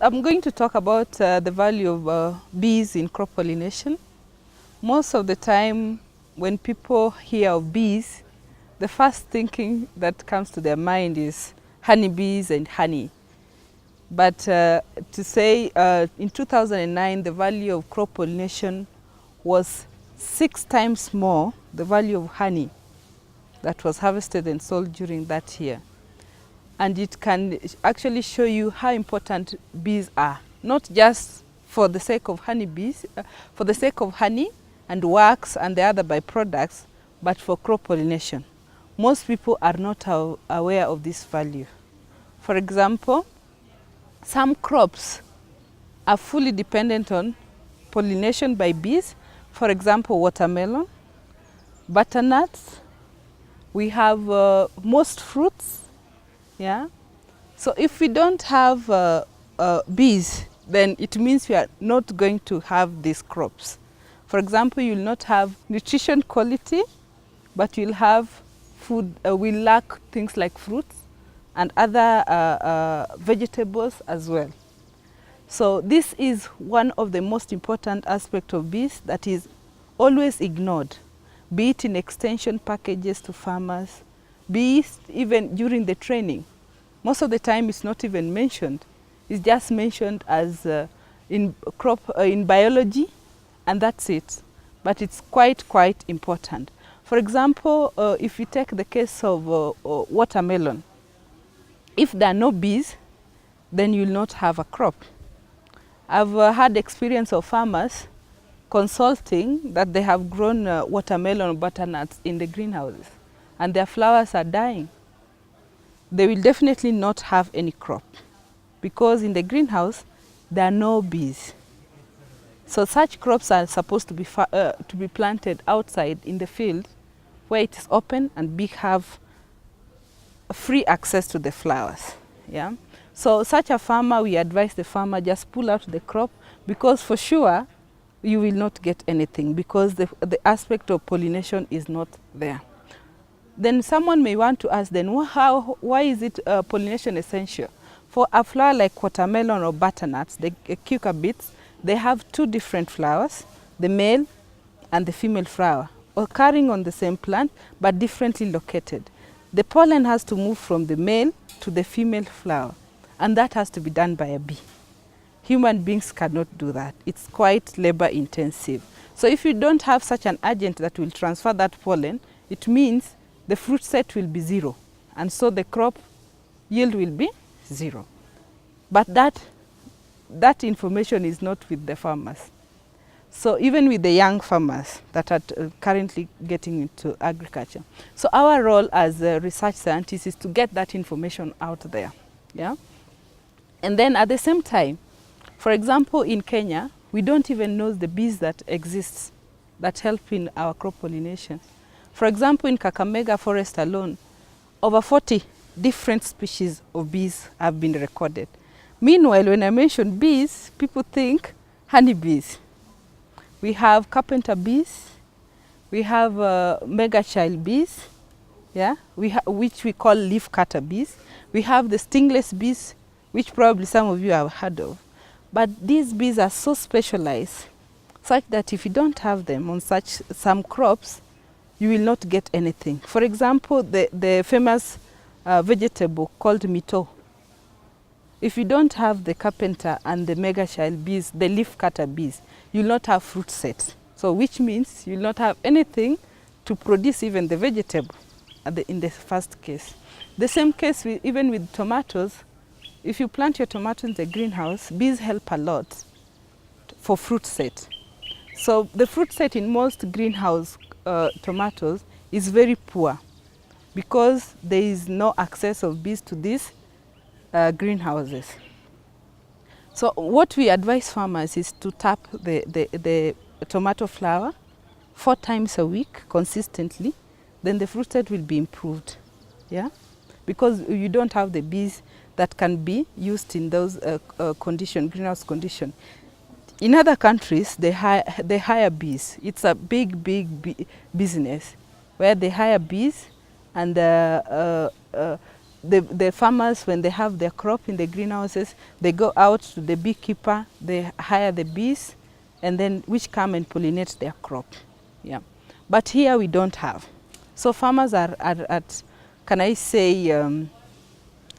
I'm going to talk about the value of bees in crop pollination. Most of the time when people hear of bees, the first thinking that comes to their mind is honeybees and honey. But to say in 2009 the value of crop pollination was 6 times more the value of honey that was harvested and sold during that year. And it can actually show you how important bees are, not just for the sake of honeybees, for the sake of honey and wax and the other byproducts, but for crop pollination. Most people are not aware of this value. For example, some crops are fully dependent on pollination by bees. For example, watermelon, butternuts. We have most fruits. Yeah. So if we don't have bees, then it means we are not going to have these crops. For example, you will not have nutrition quality, but you'll have food. We'll lack things like fruits and other vegetables as well. So this is one of the most important aspects of bees that is always ignored, be it in extension packages to farmers, be it even during the training. Most of the time it's not even mentioned. It's just mentioned as in biology, and that's it. But it's quite important. For example, if you take the case of watermelon, if there are no bees, then you'll not have a crop. I've had experience of farmers consulting that they have grown watermelon or butternuts in the greenhouses and their flowers are dying. They will definitely not have any crop because in the greenhouse there are no bees. So such crops are supposed to be planted outside in the field where it is open and bees have free access to the flowers. Yeah. So such a farmer, we advise the farmer just pull out the crop, because for sure you will not get anything because the aspect of pollination is not there. Then someone may want to ask then, why is it pollination essential? For a flower like watermelon or butternuts, the cucurbits, they have 2 different flowers, the male and the female flower, occurring on the same plant but differently located. The pollen has to move from the male to the female flower, and that has to be done by a bee. Human beings cannot do that. It's quite labor intensive. So if you don't have such an agent that will transfer that pollen, it means the fruit set will be 0, and so the crop yield will be 0. But that information is not with the farmers. So even with the young farmers that are currently getting into agriculture. So our role as research scientists is to get that information out there. Yeah? And then at the same time, for example, in Kenya, we don't even know the bees that exist that help in our crop pollination. For example, in Kakamega forest alone, over 40 different species of bees have been recorded. Meanwhile, when I mention bees, people think honeybees. We have carpenter bees, we have mega child bees, yeah, which we call leaf cutter bees. We have the stingless bees, which probably some of you have heard of. But these bees are so specialized, such that if you don't have them on some crops, you will not get anything. For example, the famous vegetable called mito. If you don't have the carpenter and the mega child bees, the leaf cutter bees, you will not have fruit set. So which means you will not have anything to produce even the vegetable in the first case. The same case even with tomatoes. If you plant your tomato in the greenhouse, bees help a lot for fruit set. So the fruit set in most greenhouse tomatoes is very poor because there is no access of bees to these greenhouses. So what we advise farmers is to tap the tomato flower 4 times a week consistently, then the fruit set will be improved. Yeah, because you don't have the bees that can be used in those greenhouse condition. In other countries, they hire bees. It's a big business where they hire bees and the farmers, when they have their crop in the greenhouses, they go out to the beekeeper, they hire the bees, and then which come and pollinate their crop. Yeah. But here we don't have. So farmers are at, can I say,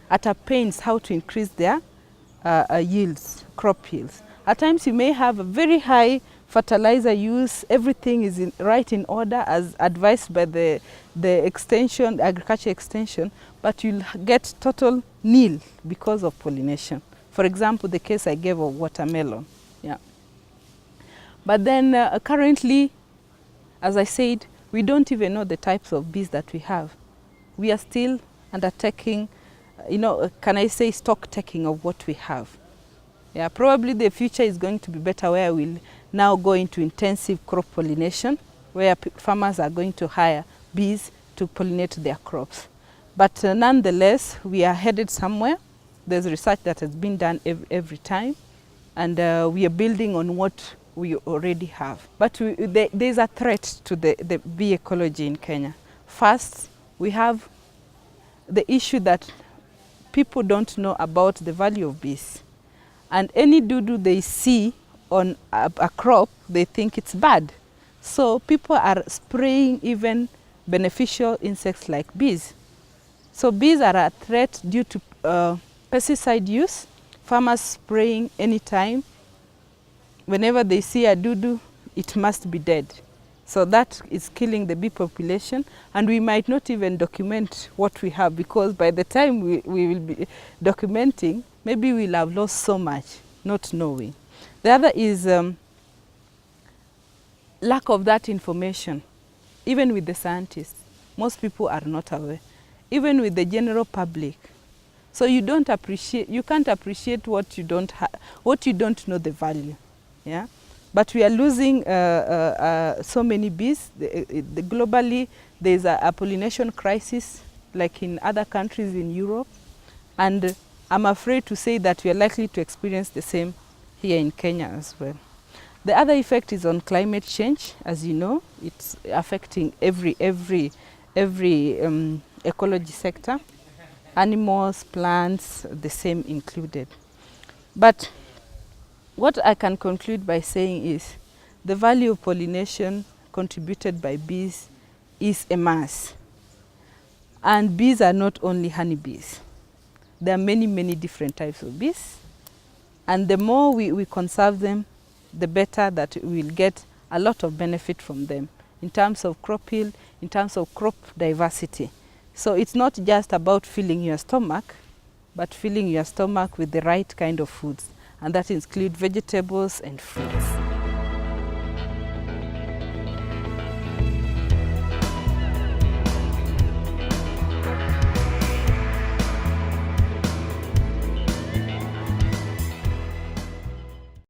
at a pains how to increase their yields, crop yields. At times you may have a very high fertilizer use, everything is right in order as advised by the extension, agriculture extension, but you'll get total nil because of pollination. For example, the case I gave of watermelon. Yeah. But then currently, as I said, we don't even know the types of bees that we have. We are still undertaking, can I say, stock taking of what we have. Yeah, probably the future is going to be better where we'll now go into intensive crop pollination, where farmers are going to hire bees to pollinate their crops. But nonetheless, we are headed somewhere. There's research that has been done every time, and we are building on what we already have. But there's a threat to the bee ecology in Kenya. First, we have the issue that people don't know about the value of bees. And any doo-doo they see on a crop, they think it's bad. So people are spraying even beneficial insects like bees. So bees are a threat due to pesticide use. Farmers spraying anytime. Whenever they see a doo-doo, it must be dead. So that is killing the bee population, and we might not even document what we have, because by the time we will be documenting, maybe we'll have lost so much, not knowing. The other is lack of that information. Even with the scientists, most people are not aware. Even with the general public. So you can't appreciate what you don't know the value. Yeah? But we are losing so many bees. Globally, there's a pollination crisis, like in other countries in Europe. And I'm afraid to say that we are likely to experience the same here in Kenya as well. The other effect is on climate change. As you know, it's affecting every ecology sector. Animals, plants, the same included. But what I can conclude by saying is the value of pollination contributed by bees is immense. And bees are not only honeybees. There are many, many different types of bees. And the more we conserve them, the better that we'll get a lot of benefit from them in terms of crop yield, in terms of crop diversity. So it's not just about filling your stomach, but filling your stomach with the right kind of foods. And that includes vegetables and fruits.